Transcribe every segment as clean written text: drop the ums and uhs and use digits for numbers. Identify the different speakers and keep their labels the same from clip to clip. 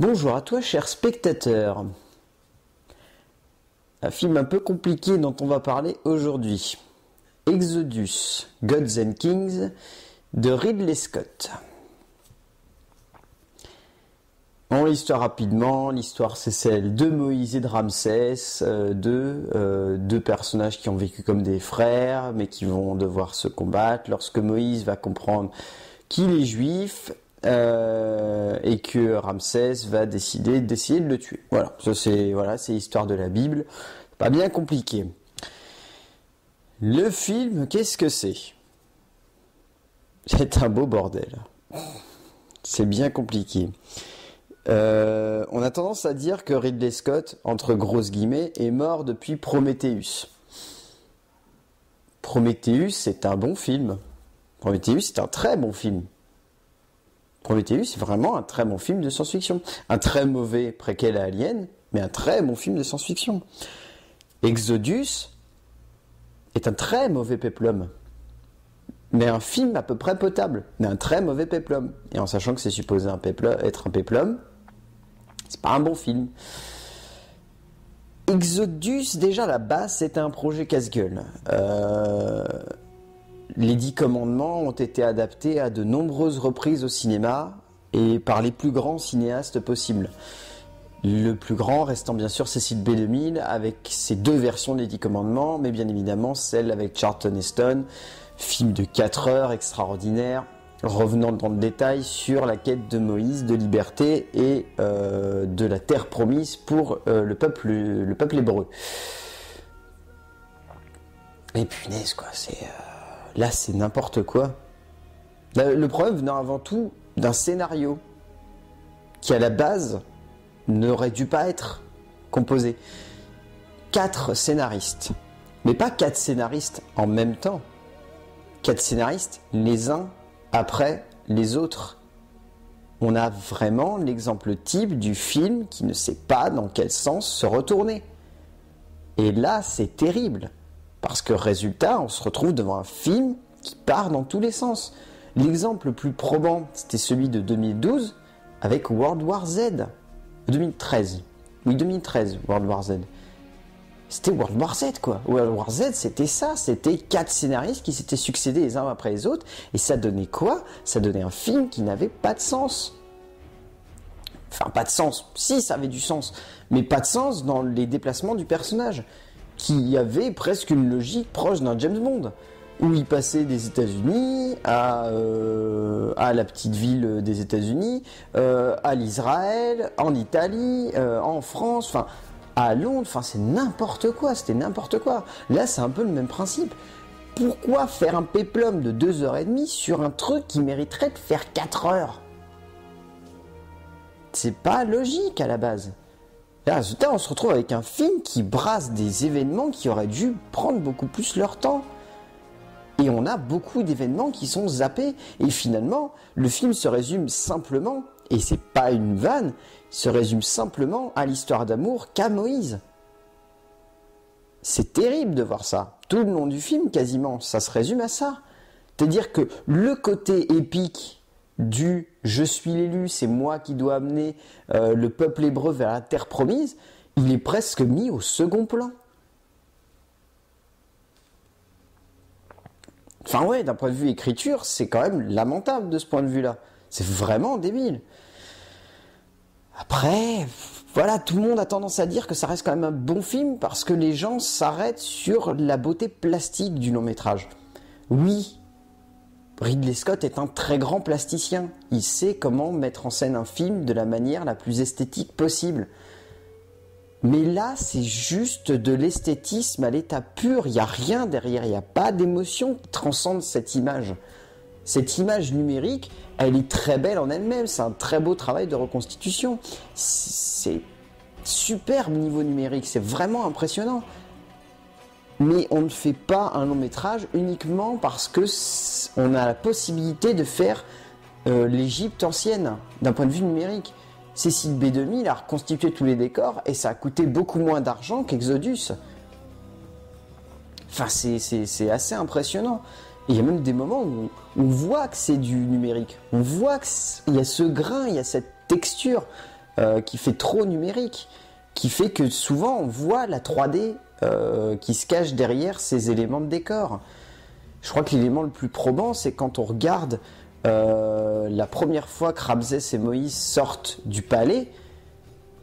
Speaker 1: Bonjour à toi, cher spectateur. Un film un peu compliqué dont on va parler aujourd'hui. Exodus, Gods and Kings de Ridley Scott. Bon, l'histoire rapidement, l'histoire c'est celle de Moïse et de Ramsès, deux personnages qui ont vécu comme des frères, mais qui vont devoir se combattre lorsque Moïse va comprendre qu'il est juif, et que Ramsès va d'essayer de le tuer. Voilà, c'est l'histoire de la Bible, pas bien compliqué. Le film, qu'est-ce que c'est? C'est un beau bordel. C'est bien compliqué. On a tendance à dire que Ridley Scott, entre grosses guillemets, est mort depuis Prometheus. Prometheus, c'est un bon film. Prometheus, c'est un très bon film. Prometheus, c'est vraiment un très bon film de science-fiction. Un très mauvais préquel à Alien, mais un très bon film de science-fiction. Exodus est un très mauvais péplum. Mais un film à peu près potable, mais un très mauvais péplum. Et en sachant que c'est supposé être un péplum, c'est pas un bon film. Exodus, déjà à la base, c'était un projet casse-gueule. Les 10 commandements ont été adaptés à de nombreuses reprises au cinéma et par les plus grands cinéastes possibles. Le plus grand restant bien sûr Cecil B. DeMille avec ses 2 versions des 10 commandements, mais bien évidemment celle avec Charlton Heston, film de 4 heures extraordinaire, revenant dans le détail sur la quête de Moïse, de liberté et de la terre promise pour le peuple hébreu. Et punaise quoi, là c'est n'importe quoi. Le problème venant avant tout d'un scénario qui à la base n'aurait dû pas être composé. 4 scénaristes, mais pas 4 scénaristes en même temps. 4 scénaristes les uns après les autres. On a vraiment l'exemple type du film qui ne sait pas dans quel sens se retourner. Et là, c'est terrible. Parce que résultat, on se retrouve devant un film qui part dans tous les sens. L'exemple le plus probant, c'était celui de 2012 avec World War Z. 2013. Oui, 2013, World War Z. C'était World War Z, quoi. World War Z, c'était ça. C'était 4 scénaristes qui s'étaient succédés les uns après les autres. Et ça donnait quoi? Ça donnait un film qui n'avait pas de sens. Enfin, pas de sens. Si, ça avait du sens. Mais pas de sens dans les déplacements du personnage. Qui avait presque une logique proche d'un James Bond. Où il passait des États-Unis à la petite ville des États-Unis, à l'Israël, en Italie, en France, enfin à Londres, enfin c'est n'importe quoi, c'était n'importe quoi. Là c'est un peu le même principe. Pourquoi faire un péplum de 2h30 sur un truc qui mériterait de faire 4 heures? C'est pas logique à la base. Et résultat, on se retrouve avec un film qui brasse des événements qui auraient dû prendre beaucoup plus leur temps. Et on a beaucoup d'événements qui sont zappés. Et finalement, le film se résume simplement, et c'est pas une vanne, se résume simplement à l'histoire d'amour qu'a Moïse. C'est terrible de voir ça. Tout le long du film, quasiment, ça se résume à ça. C'est-à-dire que le côté épique du « je suis l'élu, c'est moi qui dois amener le peuple hébreu vers la terre promise », il est presque mis au second plan. Enfin ouais, d'un point de vue écriture, c'est quand même lamentable de ce point de vue-là. C'est vraiment débile. Après, voilà, tout le monde a tendance à dire que ça reste quand même un bon film parce que les gens s'arrêtent sur la beauté plastique du long métrage. Oui, Ridley Scott est un très grand plasticien. Il sait comment mettre en scène un film de la manière la plus esthétique possible. Mais là, c'est juste de l'esthétisme à l'état pur. Il n'y a rien derrière, il n'y a pas d'émotion qui transcende cette image. Cette image numérique, elle est très belle en elle-même. C'est un très beau travail de reconstitution. C'est superbe niveau numérique, c'est vraiment impressionnant. Mais on ne fait pas un long métrage uniquement parce que on a la possibilité de faire l'Égypte ancienne d'un point de vue numérique. Cecil B. DeMille a reconstitué tous les décors et ça a coûté beaucoup moins d'argent qu'Exodus. Enfin, c'est assez impressionnant. Et il y a même des moments où on voit que c'est du numérique. On voit qu'il y a ce grain, il y a cette texture. qui fait trop numérique, qui fait que souvent on voit la 3D qui se cache derrière ces éléments de décor. Je crois que l'élément le plus probant, c'est quand on regarde la première fois que Ramsès et Moïse sortent du palais,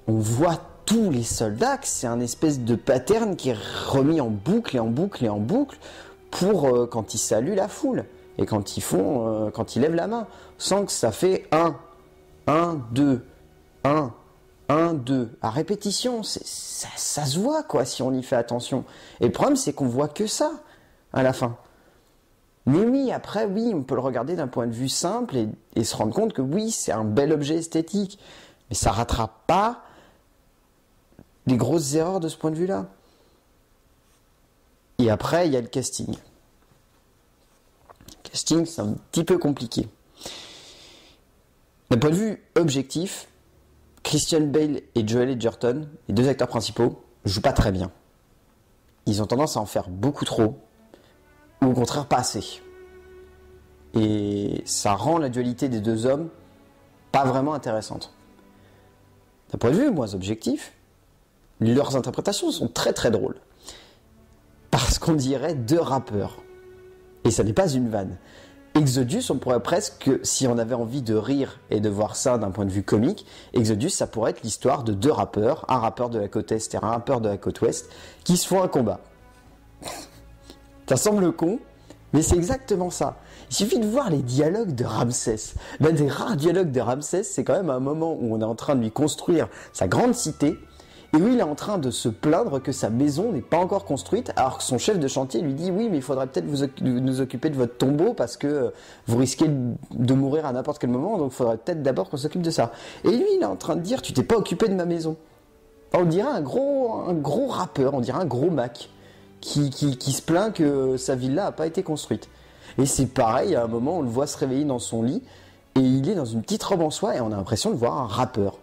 Speaker 1: on voit tous les soldats, que c'est un espèce de pattern qui est remis en boucle et en boucle et en boucle pour quand ils saluent la foule et quand ils lèvent la main, sans que ça fait 1, 2, 1, 1, 2, à répétition, ça se voit quoi si on y fait attention. Et le problème c'est qu'on voit que ça à la fin. Mais oui, après, oui, on peut le regarder d'un point de vue simple et se rendre compte que oui, c'est un bel objet esthétique. Mais ça rattrape pas les grosses erreurs de ce point de vue-là. Et après, il y a le casting. Le casting, c'est un petit peu compliqué. D'un point de vue objectif, Christian Bale et Joel Edgerton, les deux acteurs principaux, jouent pas très bien. Ils ont tendance à en faire beaucoup trop, ou au contraire pas assez. Et ça rend la dualité des deux hommes pas vraiment intéressante. D'un point de vue moins objectif, leurs interprétations sont très très drôles. Parce qu'on dirait deux rappeurs. Et ça n'est pas une vanne. Exodus, on pourrait presque, si on avait envie de rire et de voir ça d'un point de vue comique, Exodus, ça pourrait être l'histoire de deux rappeurs, un rappeur de la côte Est et un rappeur de la côte Ouest, qui se font un combat. Ça semble con, mais c'est exactement ça. Il suffit de voir les dialogues de Ramsès. L'un des rares dialogues de Ramsès, c'est quand même un moment où on est en train de lui construire sa grande cité, et où il est en train de se plaindre que sa maison n'est pas encore construite, alors que son chef de chantier lui dit « Oui, mais il faudrait peut-être nous occuper de votre tombeau parce que vous risquez de mourir à n'importe quel moment, donc il faudrait peut-être d'abord qu'on s'occupe de ça. » Et lui, il est en train de dire « Tu t'es pas occupé de ma maison. » On dirait un gros rappeur, on dirait un gros Mac qui se plaint que sa villa n'a pas été construite. Et c'est pareil, à un moment, on le voit se réveiller dans son lit, et il est dans une petite robe en soie, et on a l'impression de voir un rappeur.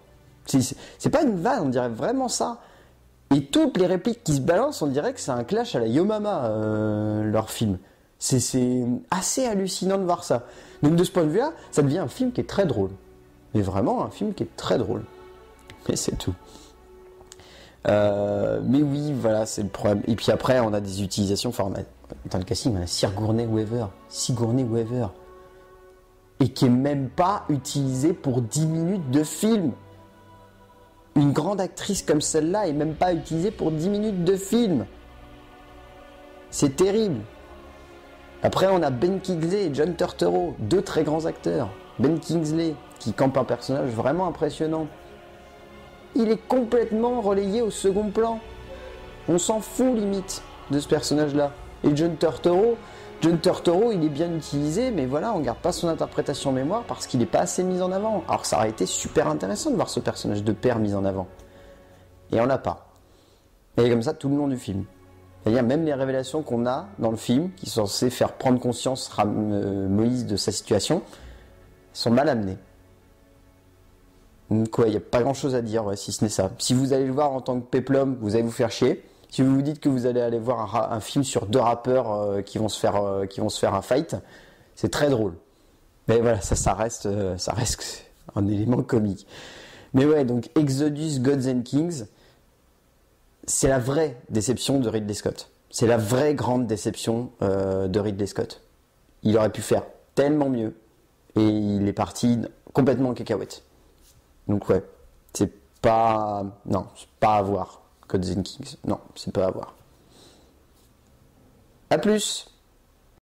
Speaker 1: C'est pas une vanne, on dirait vraiment ça. Et toutes les répliques qui se balancent, on dirait que c'est un clash à la Yo Mama, leur film. C'est assez hallucinant de voir ça. Donc de ce point de vue-là, ça devient un film qui est très drôle. Mais vraiment un film qui est très drôle. Mais c'est tout. Mais oui, voilà, c'est le problème. Et puis après, on a des utilisations formelles. Dans le casting, on a Sigourney Weaver. Et qui est même pas utilisée pour 10 minutes de film. Une grande actrice comme celle-là est même pas utilisée pour 10 minutes de film. C'est terrible. Après, on a Ben Kingsley et John Turturro, deux très grands acteurs. Ben Kingsley, qui campe un personnage vraiment impressionnant. Il est complètement relayé au second plan. On s'en fout limite de ce personnage-là. Et John Turturro, il est bien utilisé, mais voilà, on garde pas son interprétation en mémoire parce qu'il n'est pas assez mis en avant. Alors que ça aurait été super intéressant de voir ce personnage de père mis en avant. Et on l'a pas. Et comme ça tout le long du film. C'est-à-dire même les révélations qu'on a dans le film, qui sont censées faire prendre conscience Moïse de sa situation, sont mal amenées. Donc ouais, il n'y a pas grand-chose à dire, ouais, si ce n'est ça. Si vous allez le voir en tant que péplum, vous allez vous faire chier. Si vous vous dites que vous allez aller voir un film sur deux rappeurs qui vont se faire un fight, c'est très drôle. Mais voilà, ça reste un élément comique. Mais ouais, donc Exodus, Gods and Kings, c'est la vraie déception de Ridley Scott. C'est la vraie grande déception de Ridley Scott. Il aurait pu faire tellement mieux et il est parti complètement en cacahuète. Donc ouais, c'est pas à voir. Gods and Kings, non, c'est pas à voir. A plus.